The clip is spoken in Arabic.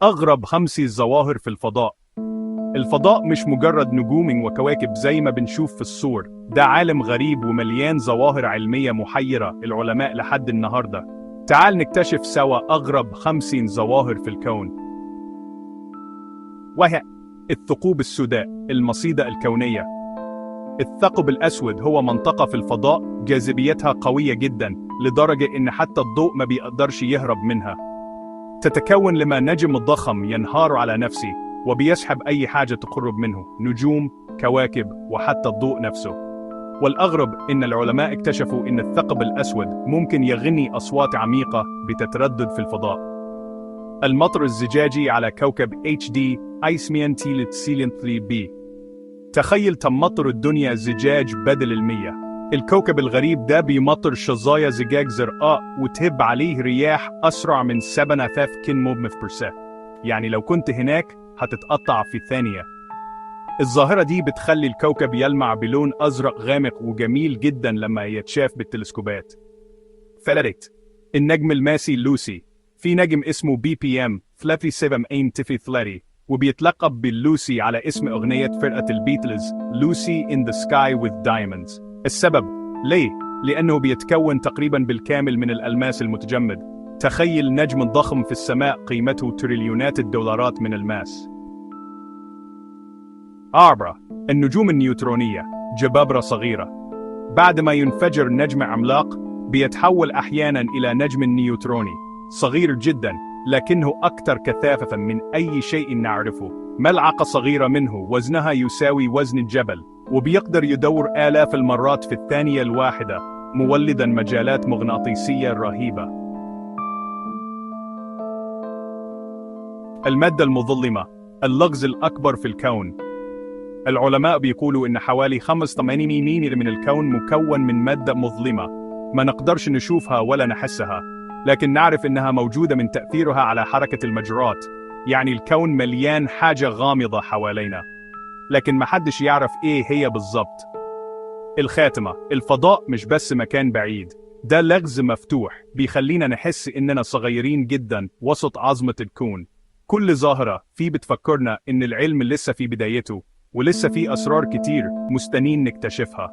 أغرب 5 ظواهر في الفضاء. الفضاء مش مجرد نجوم وكواكب زي ما بنشوف في الصور، ده عالم غريب ومليان ظواهر علمية محيرة العلماء لحد النهاردة. تعال نكتشف سوا أغرب 50 ظواهر في الكون. وهي الثقوب السوداء، المصيدة الكونية. الثقب الأسود هو منطقة في الفضاء جاذبيتها قوية جدا لدرجة إن حتى الضوء ما بيقدرش يهرب منها. تتكون لما نجم ضخم ينهار على نفسه وبيسحب أي حاجة تقرب منه، نجوم، كواكب، وحتى الضوء نفسه. والأغرب إن العلماء اكتشفوا إن الثقب الأسود ممكن يغني أصوات عميقة بتتردد في الفضاء. المطر الزجاجي على كوكب HD ايسميان تيلت سيلين 3b. تخيل تمطر الدنيا زجاج بدل المية. الكوكب الغريب ده بيمطر شظايا زجاج زرقاء وتهب عليه رياح أسرع من 7000 كم/s. يعني لو كنت هناك هتتقطع في ثانية. الظاهرة دي بتخلي الكوكب يلمع بلون أزرق غامق وجميل جدا لما يتشاف بالتلسكوبات. فلريت النجم الماسي لوسي. في نجم اسمه BPM 3783 وبيتلقب باللوسي على اسم أغنية فرقة البيتلز Lucy in the Sky with Diamonds. السبب ليه؟ لأنه بيتكون تقريبا بالكامل من الألماس المتجمد. تخيل نجم ضخم في السماء قيمته تريليونات الدولارات من الماس. 4. النجوم النيوترونية، جبابرة صغيرة. بعد ما ينفجر نجم عملاق بيتحول أحيانا إلى نجم نيوتروني صغير جدا، لكنه أكثر كثافة من أي شيء نعرفه. ملعقة صغيرة منه وزنها يساوي وزن الجبل، وبيقدر يدور آلاف المرات في الثانية الواحدة، مولدا مجالات مغناطيسية رهيبة. المادة المظلمة، اللغز الأكبر في الكون. العلماء بيقولوا إن حوالي 85% من الكون مكون من مادة مظلمة، ما نقدرش نشوفها ولا نحسها، لكن نعرف إنها موجودة من تأثيرها على حركة المجرات. يعني الكون مليان حاجة غامضة حوالينا، لكن محدش يعرف إيه هي بالظبط. الخاتمة، الفضاء مش بس مكان بعيد، ده لغز مفتوح بيخلينا نحس إننا صغيرين جدا وسط عظمة الكون. كل ظاهرة فيه بتفكرنا إن العلم لسه في بدايته، ولسه في أسرار كتير مستنين نكتشفها.